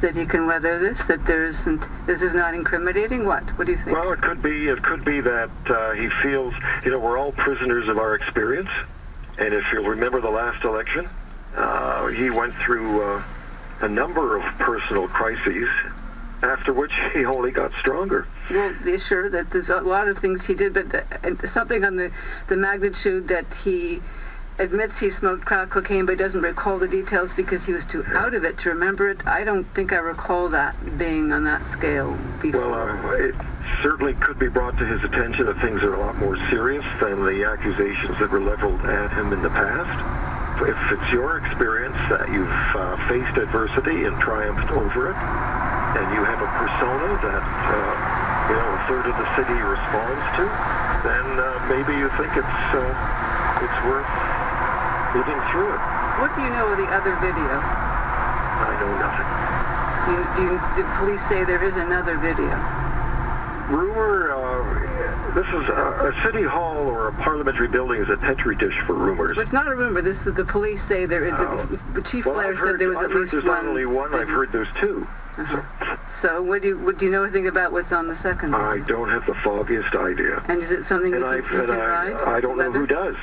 that he can weather this, that this is not incriminating? What do you think? Well, it could be that he feels, we're all prisoners of our experience. And if you'll remember the last election, he went through a number of personal crises, after which he only got stronger. Well, sure, that there's a lot of things he did, but something on the magnitude that he admits he smoked crack cocaine but doesn't recall the details because he was too out of it to remember it. I don't think I recall that being on that scale before. Well, it certainly could be brought to his attention that things are a lot more serious than the accusations that were leveled at him in the past. If it's your experience that you've faced adversity and triumphed over it, and you have a persona that a third of the city responds to, then maybe you think it's worth living through it. What do you know of the other video? I know nothing. Did police say there is another video? Rumor, this is a city hall or a parliamentary building is a petri dish for rumors. Well, it's not a rumor. The police say there is. The chief Blair said there was at least one. There's not only one. I've heard there's two. So, do you know anything about what's on the second one? I don't have the foggiest idea. And is it something you can ride? I don't know who does.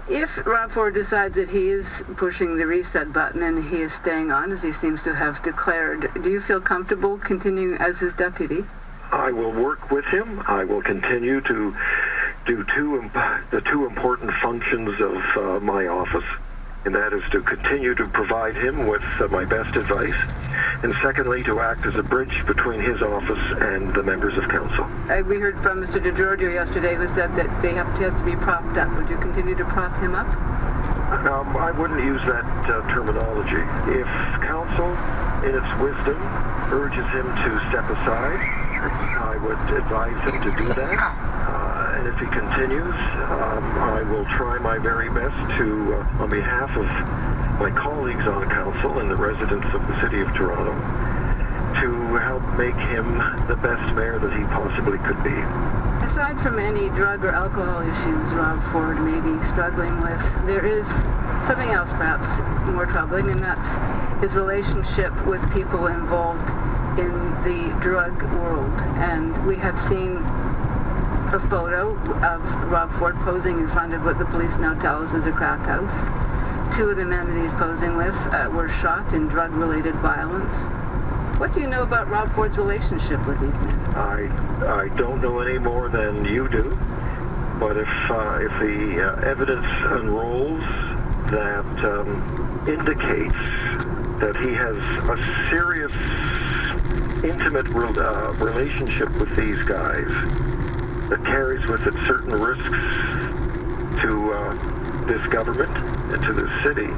If Rob Ford decides that he is pushing the reset button and he is staying on, as he seems to have declared, do you feel comfortable continuing as his deputy? I will work with him. I will continue to do the two important functions of my office, and that is to continue to provide him with my best advice, and secondly, to act as a bridge between his office and the members of council. We heard from Mr. DeGiorgio yesterday who said that he has to be propped up. Would you continue to prop him up? I wouldn't use that terminology. If council, in its wisdom, urges him to step aside, I would advise him to do that. And if he continues, I will try my very best to, on behalf of my colleagues on council and the residents of the city of Toronto, to help make him the best mayor that he possibly could be. Aside from any drug or alcohol issues Rob Ford may be struggling with, there is something else perhaps more troubling, and that's his relationship with people involved in the drug world. And we have seen a photo of Rob Ford posing in front of what the police now tell us is a crack house. Two of the men that he's posing with were shot in drug-related violence. What do you know about Rob Ford's relationship with these men? I don't know any more than you do, but if the evidence unrolls that indicates that he has a serious, intimate relationship with these guys that carries with it certain risks to this government and to this city,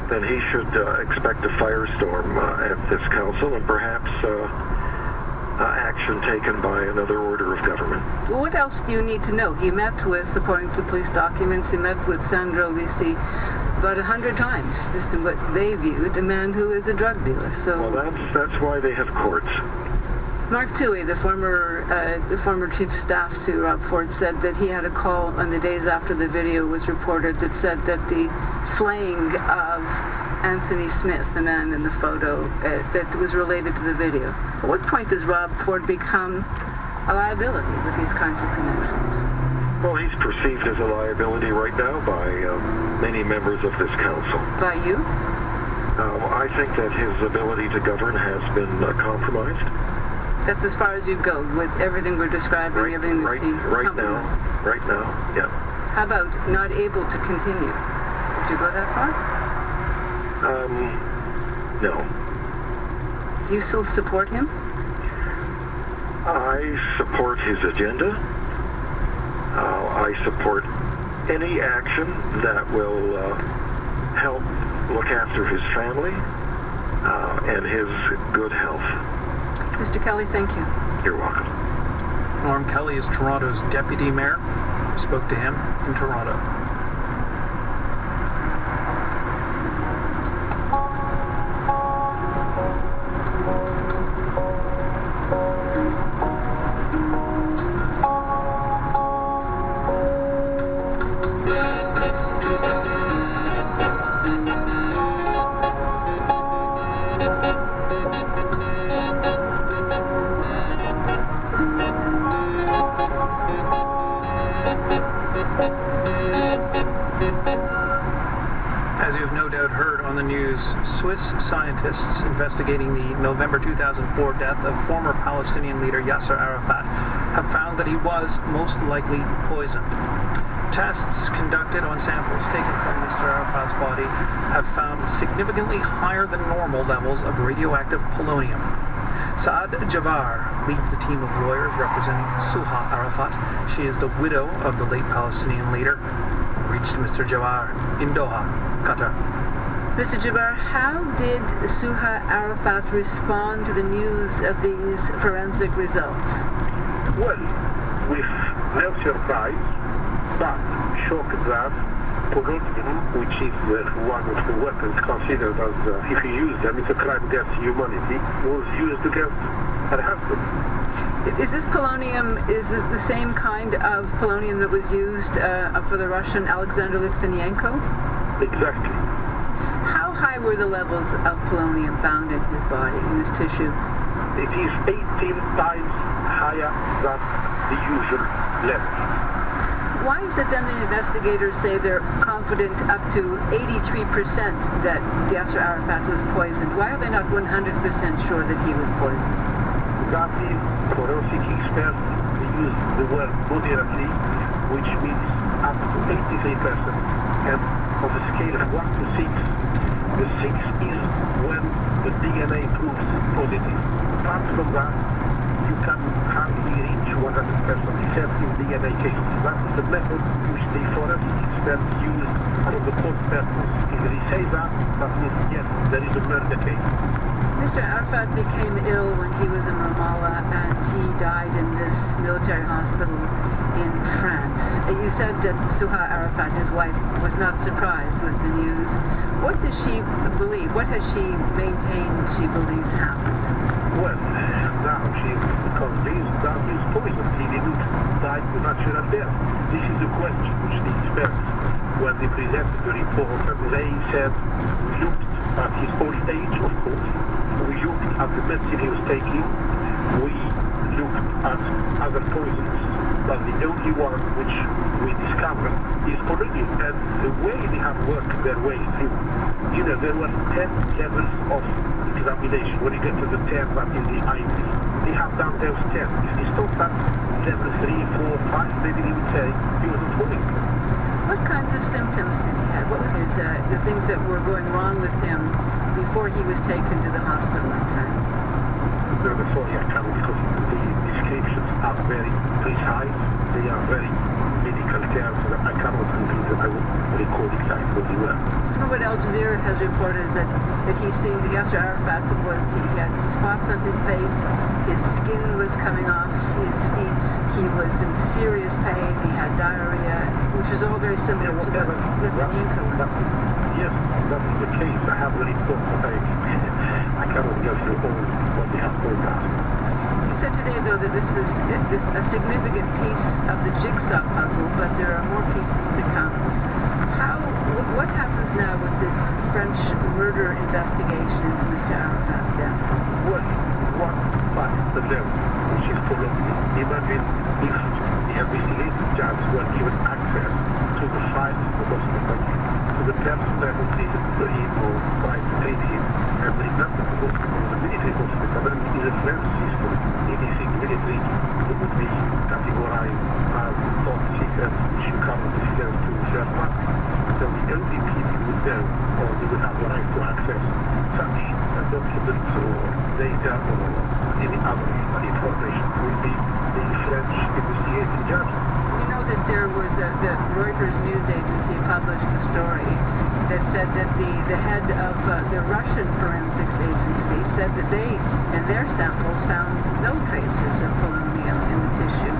then he should expect a firestorm at this council and perhaps action taken by another order of government. What else do you need to know? He met with, according to police documents, he met with Sandro Lisi about 100 times, just in what they viewed, a man who is a drug dealer. So, well, that's why they have courts. Mark Toohey, the former chief of staff to Rob Ford, said that he had a call on the days after the video was reported that said that the slaying of Anthony Smith, the man in the photo, that was related to the video. At what point does Rob Ford become a liability with these kinds of connections? Well, he's perceived as a liability right now by many members of this council. By you? I think that his ability to govern has been compromised. That's as far as you go with everything we're describing, everything we see. Right now, yeah. How about not able to continue? Would you go that far? No. Do you still support him? I support his agenda. I support any action that will help look after his family and his good health. Mr. Kelly, thank you. You're welcome. Norm Kelly is Toronto's deputy mayor. We spoke to him in Toronto. on the news, Swiss scientists investigating the November 2004 death of former Palestinian leader Yasser Arafat have found that he was most likely poisoned. Tests conducted on samples taken from Mr. Arafat's body have found significantly higher than normal levels of radioactive polonium. Saad Jabbar leads the team of lawyers representing Suha Arafat. She is the widow of the late Palestinian leader. Reached Mr. Jabbar in Doha, Qatar. Mr. Jabbar, how did Suha Arafat respond to the news of these forensic results? Well, with no surprise, but shocked that polonium, which is one of the weapons considered as, if you use them, it's a crime against humanity, was used against her husband. Is this polonium, is this the same kind of polonium that was used for the Russian Alexander Litvinenko? Exactly. How high were the levels of polonium found in his body, in his tissue? It is 18 times higher than the usual level. Why is it then the investigators say they're confident up to 83% that Yasser Arafat was poisoned? Why are they not 100% sure that he was poisoned? That is, forensic experts use the word moderately, which means up to 83%. And on the scale of 1 to 6, the 6 is when the DNA proves positive. Apart from that, you can hardly reach 100% except in DNA cases. That is the method which the forensic experts use for the court purpose. If they say that means yes, there is a murder case. Mr. Arafat became ill when he was in Ramallah and he died in this military hospital in France. You said that Suha Arafat, his wife, was not surprised with the news. What does she believe? What has she maintained she believes happened? Well, now she is convinced that he is poisoned. He didn't die to natural death. This is the question which the experts, when they presented the report, and they said, we looked at his old age, of course, we looked at the medicine he was taking, we looked at other poisons, but the only one which we discovered is polonium. And the way they have worked their way through, there were 10 levels of examination. When you get to the 10 that is the IV, they have done those 10. If they stop at level 3, 4, 5, maybe they would say he wasn't polonium. What kinds of symptoms did he have? What was his, the things that were going wrong with him before he was taken to the hospital in France? No, sorry, I can't, because the descriptions are very precise. They are very medical terms. I cannot repeat them. I will record exactly what they were. Some of what Al Jazeera has reported is that he seemed, Yasser Arafat he had spots on his face, his skin was coming off his feet, he was in serious pain, he had diarrhea, which is all very similar to the Litvinenko. Yes, that is the case. I have the report, but I cannot go through all what they have told us. You said today, though, that this is a significant piece of the jigsaw puzzle, but there are more pieces to come. What happens now with this French murder investigation into Mr. Arafat's death? Well, one fact alone, which is polonium. Imagine if the investigative judge were given access to the files of the hospital, to the person that who treated him or tried to treat him, and remember the hospital, the military hospital, and in the French system, anything military would be categorized as top secret, which you cannot disclose to third parties. So the only people who would know, or they would have the right to access such documents or data or any other information will be the French investigating judge. You know that there was the Reuters news agency published a story that said that the head of the Russian forensics agency said that they, in their samples, found no traces of polonium in the tissue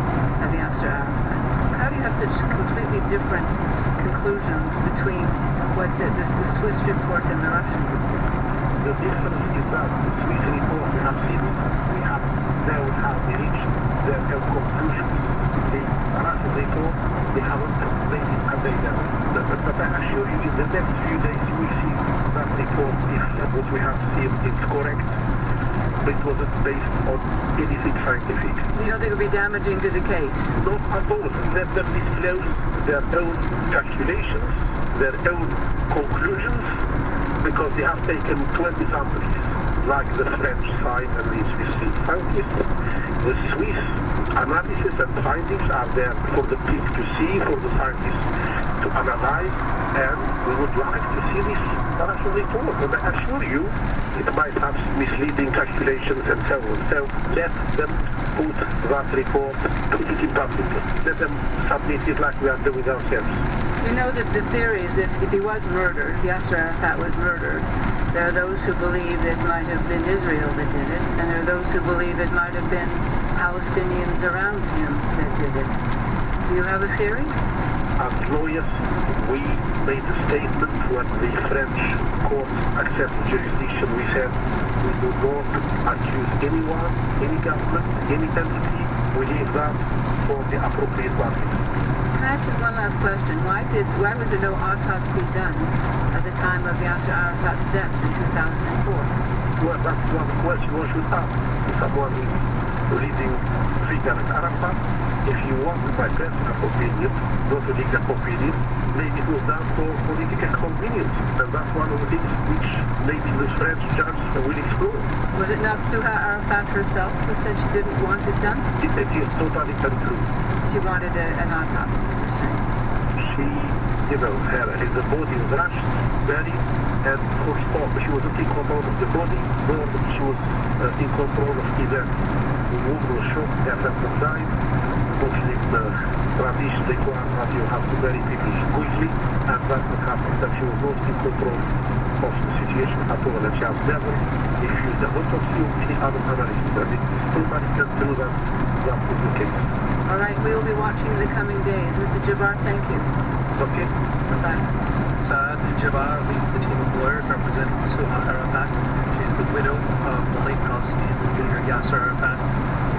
of Yasser Arafat. How do you have such completely different conclusions between what the Swiss report and the Russian report? The difference is that the Swiss report we have seen, we have known how they reached their conclusions. The Russian report, they haven't made it available. But I assure you, in the next few days you will see that report if what we have seen is correct. But it wasn't based on anything scientific. You don't think it would be damaging to the case? Not at all. Let them disclose their own calculations, their own conclusions, because they have taken 20 samples, like the French side and the Swiss scientists. The Swiss analysis and findings are there for the people to see, for the scientists to analyze, and we would like to see this national report. And I assure you, it might have misleading calculations and so on. So let them put that report, put it in public. Let them submit it like we are doing ourselves. We know that the theory is if he was murdered, Yasser Arafat was murdered, there are those who believe it might have been Israel that did it, and there are those who believe it might have been Palestinians around him that did it. Do you have a theory? As lawyers, we made a statement when the French court accepted jurisdiction. We said we do not accuse anyone, any government, any entity. We leave that for the appropriate parties. Can I ask you one last question? Why was there no autopsy done at the time of Yasser Arafat's death in 2004? Well, that's one question one should ask someone who's reading President Arafat. If you want my personal opinion, not a legal opinion, maybe it was done for political convenience. And that's one of the things which maybe the French judge will explore. Was it not Suha Arafat herself who said she didn't want it done? It is totally untrue. She wanted an autopsy, you're saying? She, the body was rushed, buried, and she wasn't in control of the body, nor she was in control of either the wound was shot, Arafat died. Unfortunately, the tradition requires that you have to bury people quickly, and that's what happened, that she was not in control of the situation at all, and she has never refused the autopsy or any other analysis. And it is totally untrue that that was the case. All right, we will be watching in the coming days. Mr. Jabbar, thank you. Okay. Bye-bye. Saad Jabbar leads the team of lawyers representing Suha Arafat. She is the widow of the late Palestinian leader Yasser Arafat.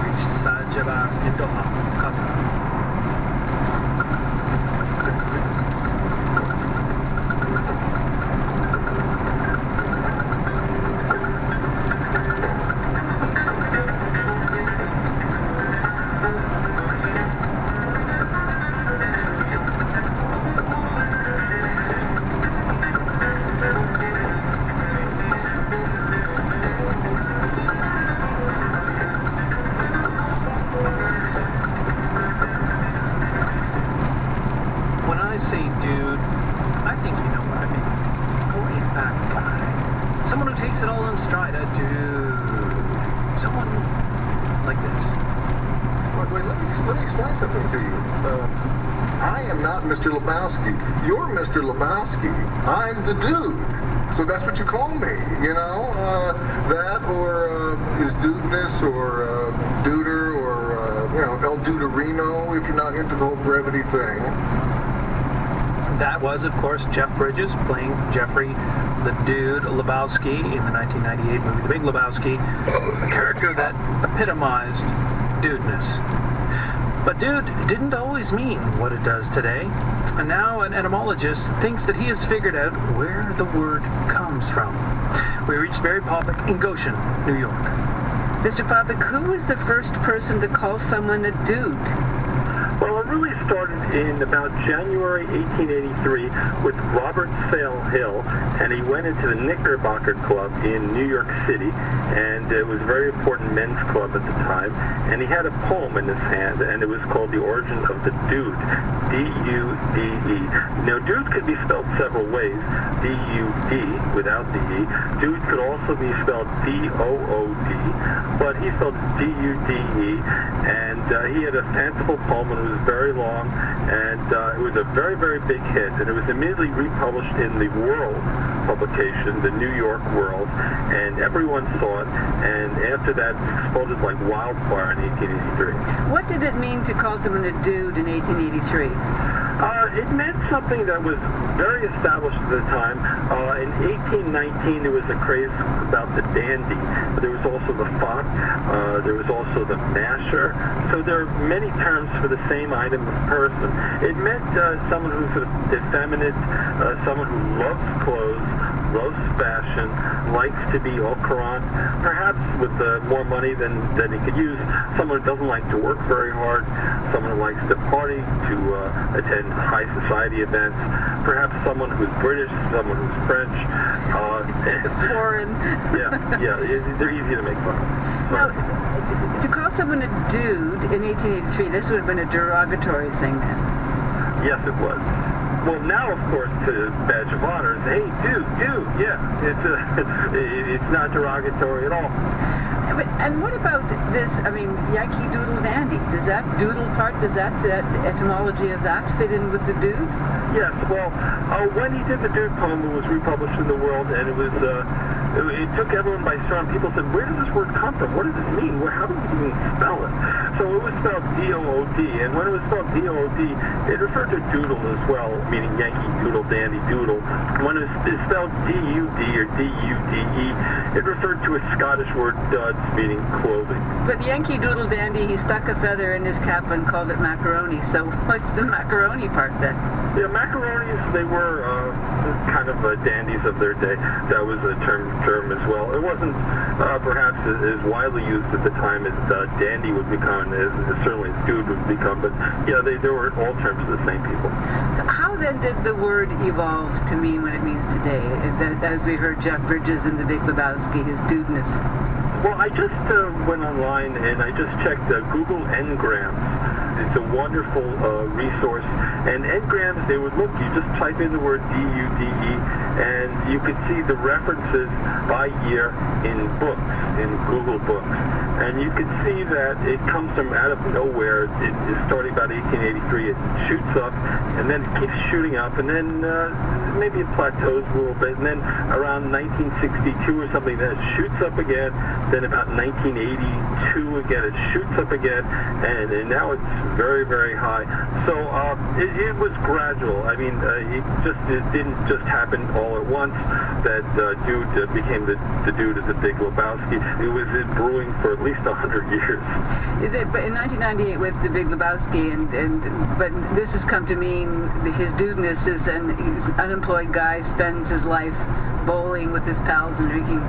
Reached Saad Jabbar in Doha, Qatar. Mr. Lebowski. You're Mr. Lebowski. I'm the dude. So that's what you call me, that or is dudeness or duder or, El Duderino if you're not into the whole brevity thing. That was, of course, Jeff Bridges playing Jeffrey the Dude Lebowski in the 1998 movie The Big Lebowski, a character that epitomized dudeness. But dude didn't always mean what it does today, and now an etymologist thinks that he has figured out where the word comes from. We reached Barry Poppick in Goshen, New York. Mr. Poppick, who was the first person to call someone a dude? Well, it really started in about January 1883 with Robert Sale Hill, and he went into the Knickerbocker Club in New York City, and it was a very important men's club at the time, and he had a poem in his hand, and it was called The Origin of the Dude, D-U-D-E. Now, dude could be spelled several ways, D-U-D without the E. Dude could also be spelled D-O-O-D, but he spelled D-U-D-E, and he had a fanciful poem, and it was very long, and it was a very, very big hit, and it was immediately republished in the World publication, the New York World, and everyone saw it, and after that it exploded like wildfire in 1883. What did it mean to call someone a dude in 1883? It meant something that was very established at the time. In 1819, there was a craze about the dandy. There was also the fop. There was also the masher. So there are many terms for the same item of person. It meant someone who's sort of effeminate, someone who loves clothes, loves fashion, likes to be au courant, perhaps with more money than he could use, someone who doesn't like to work very hard, someone who likes to party, to attend high society events, perhaps someone who's British, someone who's French, foreign. Yeah, they're easy to make fun of. Now, to call someone a dude in 1883, this would have been a derogatory thing then. Yes, it was. Well, now, of course, to badge of honor is, hey, dude, yeah. It's not derogatory at all. And what about this, Yankee Doodle Dandy? Does that doodle part, does that etymology of that fit in with the dude? Yes, well, when he did the Dude poem, it was republished in the World, and it took everyone by storm. People said, where does this word come from? What does it mean? How do we even spell it? So it was spelled D-O-O-D, and when it was spelled D-O-O-D, it referred to doodle as well, meaning Yankee Doodle Dandy Doodle. When it's spelled D-U-D or D-U-D-E, it referred to a Scottish word duds, meaning clothing. But Yankee Doodle Dandy, he stuck a feather in his cap and called it macaroni. So what's the macaroni part then? Yeah, macaronis, they were kind of dandies of their day. That was a term as well. It wasn't perhaps as widely used at the time as dandy would become, as certainly as dude would become, but yeah, they were all terms of the same people. How then did the word evolve to mean what it means today? As we heard Jeff Bridges in The Big Lebowski, his dudeness. Well, I just went online and I just checked Google Ngrams. It's a wonderful resource. And Ngrams, they would look, you just type in the word D-U-D-E, and you could see the references by year in books, in Google Books. And you could see that it comes from out of nowhere. It is starting about 1883. It shoots up, and then it keeps shooting up, and then maybe it plateaus a little bit, and then around 1962 or something, then it shoots up again. Then about 1982 again, it shoots up again, and now it's very, very high. So it was gradual. I mean, it didn't just happen all at once that dude became the dude of The Big Lebowski. It was brewing for at least 100 years. But in 1998 with The Big Lebowski, but this has come to mean his dudeness is an unemployed guy spends his life bowling with his pals and drinking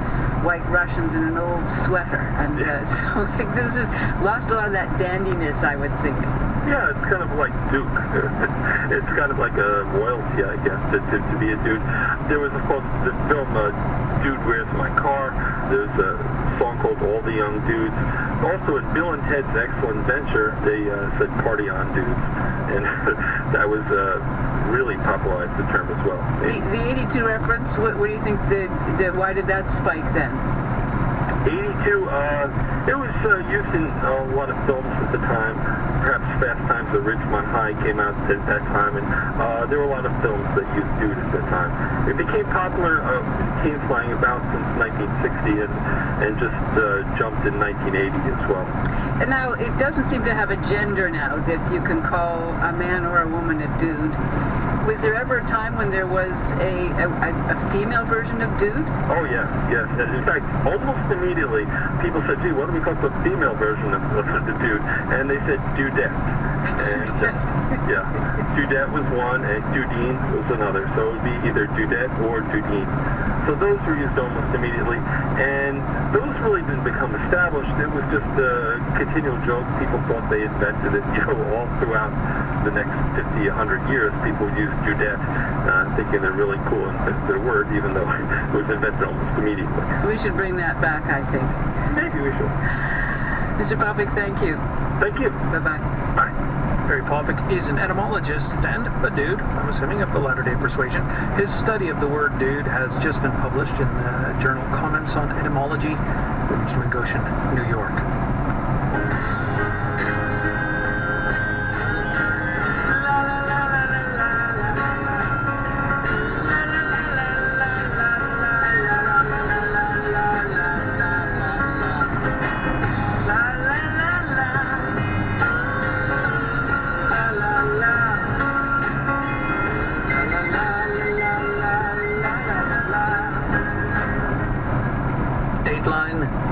White Russians in an old sweater, and so this has lost a lot of that dandiness, I would think. Yeah, it's kind of like Duke. It's kind of like a royalty, I guess, to be a dude. There was, of course, the film Dude, Where's My Car? There's a song called All the Young Dudes. Also, in Bill and Ted's Excellent Adventure, they said Party On Dudes, and that was really popularized the term as well. The 82 reference, what do you think, why did that spike then? 82, it was used in a lot of films at the time. Perhaps Fast Times at Ridgemont High came out at that time, and there were a lot of films that used dude at that time. It became popular teen slang about since 1960 and just jumped in 1980 as well. And now, it doesn't seem to have a gender now that you can call a man or a woman a dude. Was there ever a time when there was a female version of dude? Oh, yes. In fact, almost immediately, people said, gee, what do we call the female version of the dude? And they said dudette. And, yeah, dudette was one, and dudine was another. So it would be either dudette or dudine. So those were used almost immediately, and those really didn't become established. It was just a continual joke. People thought they invented it, all throughout the next 50, 100 years. People used dudette, thinking they're really cool and invented their word, even though it was invented almost immediately. We should bring that back, I think. Maybe we should. Mr. Popick, thank you. Thank you. Bye-bye. Bye. Barry Popick is an etymologist and a dude, I'm assuming, of the latter-day persuasion. His study of the word dude has just been published in the journal Comments on Etymology, published in Goshen, New York.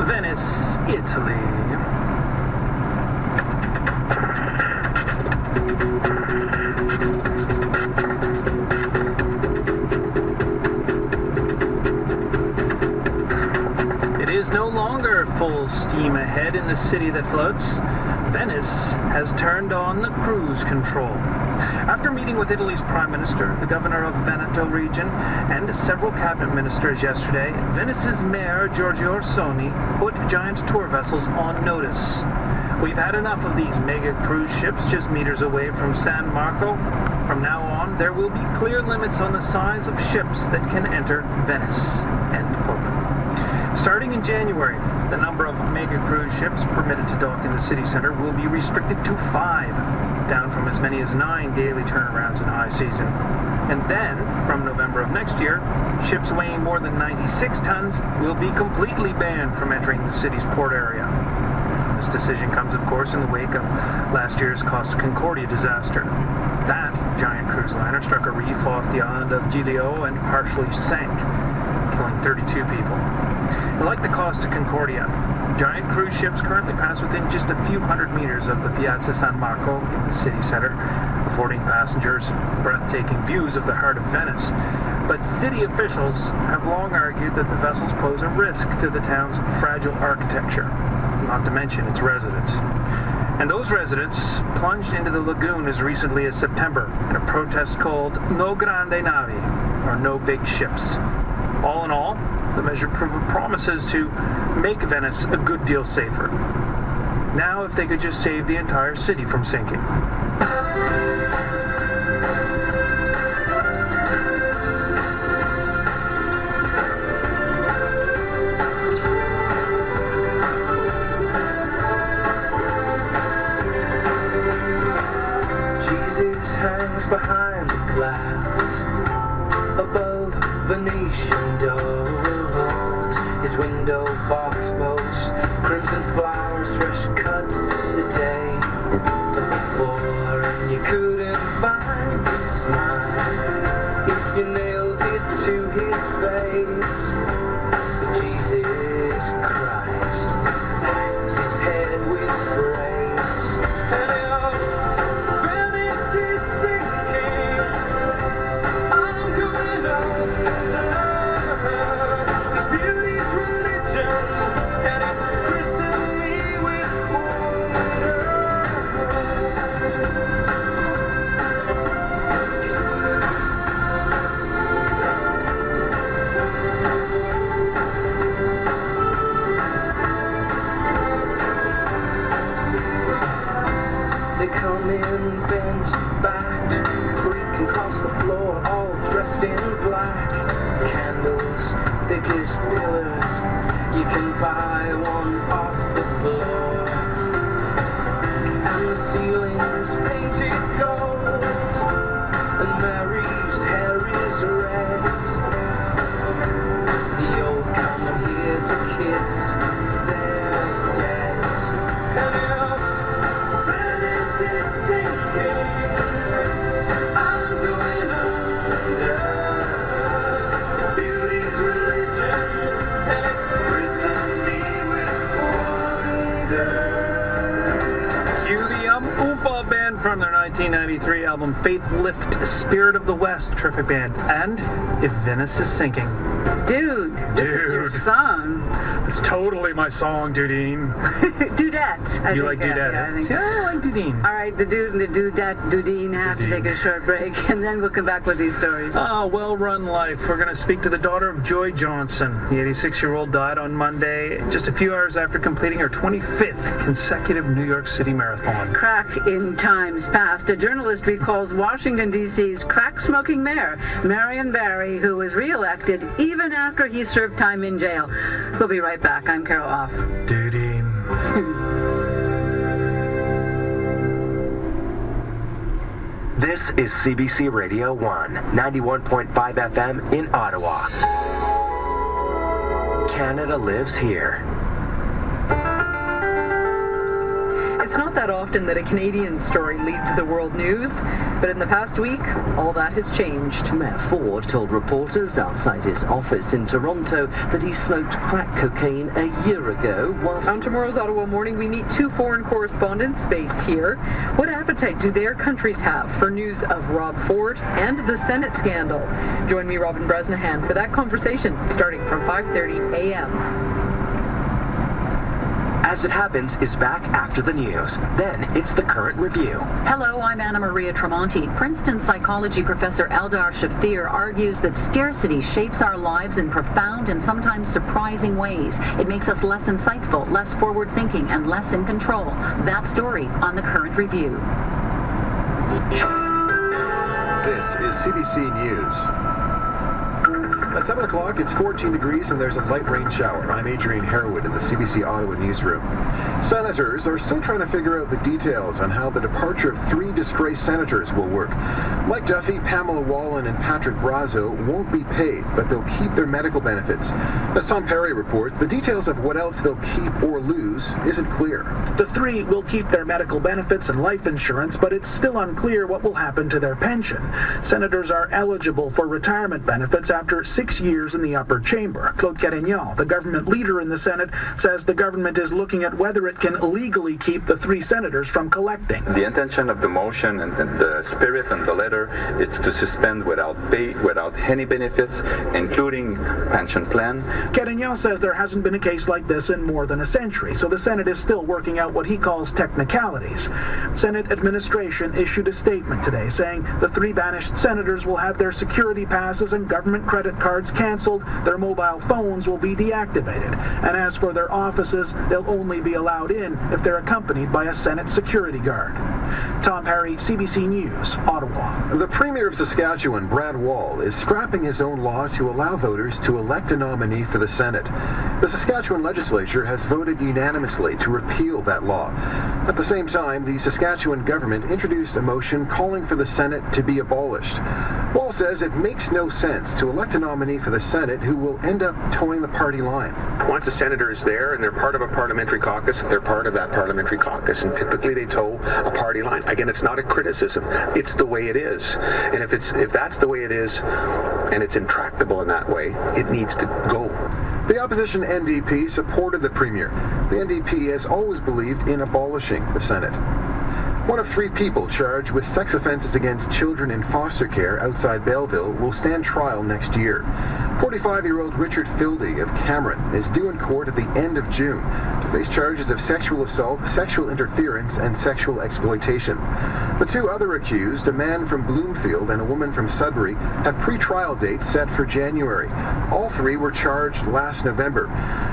Venice, Italy. It is no longer full steam ahead in the city that floats. Venice has turned on the cruise control. After meeting with Italy's Prime Minister, the Governor of Veneto region, and several cabinet ministers yesterday, Venice's Mayor, Giorgio Orsoni, put giant tour vessels on notice. We've had enough of these mega cruise ships just meters away from San Marco. From now on, there will be clear limits on the size of ships that can enter Venice. End quote. Starting in January, the number of mega cruise ships permitted to dock in the city center will be restricted to 5, down from as many as 9 daily turnarounds in high season. And then, from November of next year, ships weighing more than 96 tons will be completely banned from entering the city's port area. This decision comes, of course, in the wake of last year's Costa Concordia disaster. That giant cruise liner struck a reef off the island of Giglio and partially sank, killing 32 people. Like the Costa Concordia, giant cruise ships currently pass within just a few hundred meters of the Piazza San Marco in the city center, affording passengers breathtaking views of the heart of Venice. But city officials have long argued that the vessels pose a risk to the town's fragile architecture, not to mention its residents. And those residents plunged into the lagoon as recently as September in a protest called No Grande Navi, or No Big Ships. All in all, the measure promises to make Venice a good deal safer. Now, if they could just save the entire city from sinking. Jesus hangs behind the clouds above Venetian doors. His window box boasts crimson flowers, fresh cut the day before, and you couldn't find a smile if you nailed it to his face. But Jesus Christ hangs his head with praise, and Venice is sinking. I'm going under. This beauty's religion, and it's christened me with wonder. They come in bent back, creaking across the floor, all dressed in black. Candles, thick as pillars, you can buy one off the floor. And the ceiling's painted gold, and Mary's hair is red. The old come here to kiss their dead. And Venice is sinking. I'm going under. It's beauty's religion, and it's christened me with wonder. Cue the Oompa Band from their 1993 album Faith Lift, Spirit of the West, terrific band. And If Venice is Sinking. Dude, this is your song. It's totally my song, Dudine. Dudette. You like Dudette? Yeah, I think. See, I like Dudine. All right, the dude and the dudette, Dudine have to take a short break, and then we'll come back with these stories. Ah, well-run life. We're going to speak to the daughter of Joy Johnson. The 86-year-old died on Monday, just a few hours after completing her 25th consecutive New York City marathon. Crack in times past. A journalist recalls Washington, D.C.'s crack-smoking mayor, Marion Barry, who was re-elected even after he served time in jail. We'll be right back. I'm Carol Off. Dudine. This is CBC Radio 1, 91.5 FM in Ottawa. Canada lives here. It's not that often that a Canadian story leads the world news, but in the past week, all that has changed. Mayor Ford told reporters outside his office in Toronto that he smoked crack cocaine a year ago whilst... On tomorrow's Ottawa Morning, we meet two foreign correspondents based here. What appetite do their countries have for news of Rob Ford and the Senate scandal? Join me, Robin Bresnahan, for that conversation starting from 5:30 a.m. As It Happens is back after the news. Then it's the current review. Hello, I'm Anna Maria Tremonti. Princeton psychology professor Eldar Shafir argues that scarcity shapes our lives in profound and sometimes surprising ways. It makes us less insightful, less forward-thinking, and less in control. That story on the current review. This is CBC News. At 7 o'clock, it's 14 degrees and there's a light rain shower. I'm Adrian Harewood in the CBC Ottawa newsroom. Senators are still trying to figure out the details on how the departure of 3 disgraced senators will work. Mike Duffy, Pamela Wallin, and Patrick Brazo won't be paid, but they'll keep their medical benefits. As Tom Perry reports, the details of what else they'll keep or lose isn't clear. The 3 will keep their medical benefits and life insurance, but it's still unclear what will happen to their pension. Senators are eligible for retirement benefits after 6 years in the upper chamber. Claude Carignan, the government leader in the Senate, says the government is looking at whether it can legally keep the 3 senators from collecting. The intention of the motion and the spirit and the letter is to suspend without pay, without any benefits, including pension plan. Carignan says there hasn't been a case like this in more than a century, so the Senate is still working out what he calls technicalities. Senate administration issued a statement today saying the 3 banished senators will have their security passes and government credit cards canceled, their mobile phones will be deactivated, and as for their offices, they'll only be allowed in if they're accompanied by a Senate security guard. Tom Perry, CBC News, Ottawa. The Premier of Saskatchewan, Brad Wall, is scrapping his own law to allow voters to elect a nominee for the Senate. The Saskatchewan legislature has voted unanimously to repeal that law. At the same time, the Saskatchewan government introduced a motion calling for the Senate to be abolished. Wall says it makes no sense to elect a nominee for the Senate who will end up towing the party line. Once a senator is there and they're part of a parliamentary caucus, they're part of that parliamentary caucus, and typically they toe a party line. Again, it's not a criticism. It's the way it is. And if that's the way it is, and it's intractable in that way, it needs to go. The opposition NDP supported the Premier. The NDP has always believed in abolishing the Senate. One of 3 people charged with sex offenses against children in foster care outside Belleville will stand trial next year. 45-year-old Richard Fildy of Cameron is due in court at the end of June to face charges of sexual assault, sexual interference, and sexual exploitation. The 2 other accused, a man from Bloomfield and a woman from Sudbury, have pre-trial dates set for January. All 3 were charged last November.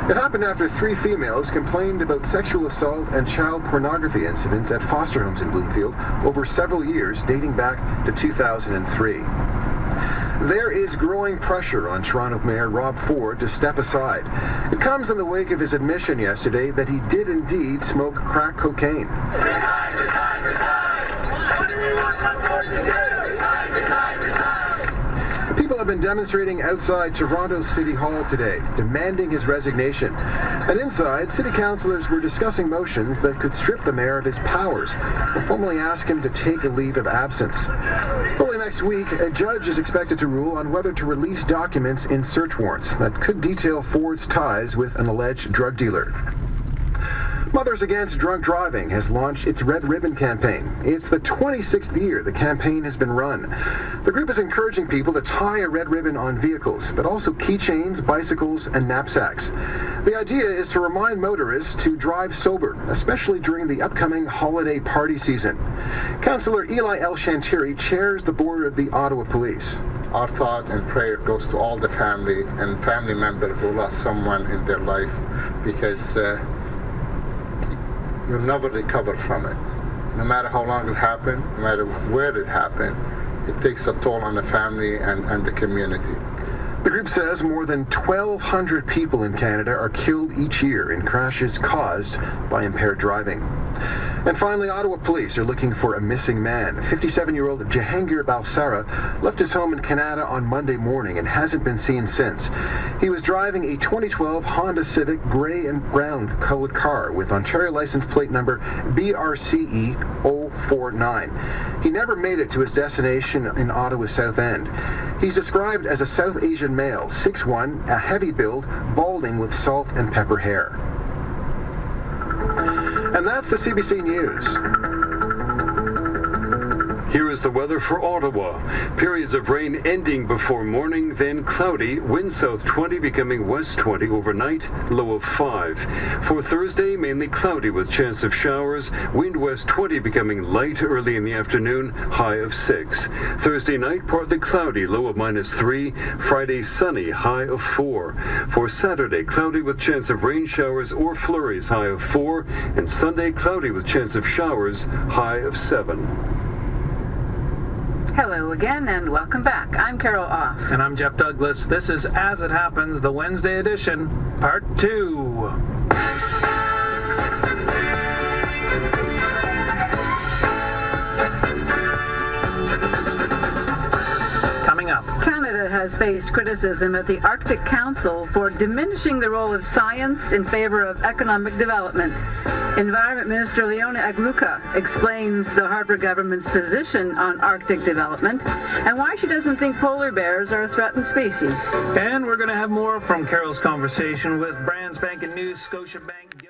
It happened after 3 females complained about sexual assault and child pornography incidents at foster homes in Bloomfield over several years dating back to 2003. There is growing pressure on Toronto Mayor Rob Ford to step aside. It comes in the wake of his admission yesterday that he did indeed smoke crack cocaine. People have been demonstrating outside Toronto City Hall today, demanding his resignation. And inside, city councillors were discussing motions that could strip the mayor of his powers or formally ask him to take a leave of absence. Early next week, a judge is expected to rule on whether to release documents in search warrants that could detail Ford's ties with an alleged drug dealer. Mothers Against Drunk Driving has launched its Red Ribbon campaign. It's the 26th year the campaign has been run. The group is encouraging people to tie a red ribbon on vehicles, but also keychains, bicycles, and knapsacks. The idea is to remind motorists to drive sober, especially during the upcoming holiday party season. Councillor Eli El Shantiri chairs the board of the Ottawa Police. Our thought and prayer goes to all the family and family members who lost someone in their life, because you'll never recover from it. No matter how long it happened, no matter where it happened, it takes a toll on the family and the community. The group says more than 1,200 people in Canada are killed each year in crashes caused by impaired driving. And finally, Ottawa police are looking for a missing man. 57-year-old Jahangir Balsara left his home in Canada on Monday morning and hasn't been seen since. He was driving a 2012 Honda Civic gray and brown colored car with Ontario license plate number BRCE 049. He never made it to his destination in Ottawa's South End. He's described as a South Asian male, 6'1", a heavy build, balding with salt and pepper hair. And that's the CBC News. Here is the weather for Ottawa. Periods of rain ending before morning, then cloudy. Wind south 20 becoming west 20 overnight, low of 5. For Thursday, mainly cloudy with chance of showers. Wind west 20 becoming light early in the afternoon, high of 6. Thursday night, partly cloudy, low of -3. Friday, sunny, high of 4. For Saturday, cloudy with chance of rain showers or flurries, high of 4. And Sunday, cloudy with chance of showers, high of 7. Hello again and welcome back. I'm Carol Off. And I'm Jeff Douglas. This is As It Happens, the Wednesday edition, Part 2. Coming up. Canada has faced criticism at the Arctic Council for diminishing the role of science in favor of economic development. Environment Minister Leona Agluka explains the Harper government's position on Arctic development and why she doesn't think polar bears are a threatened species. And we're going to have more from Carol's conversation with brand spanking new Scotiabank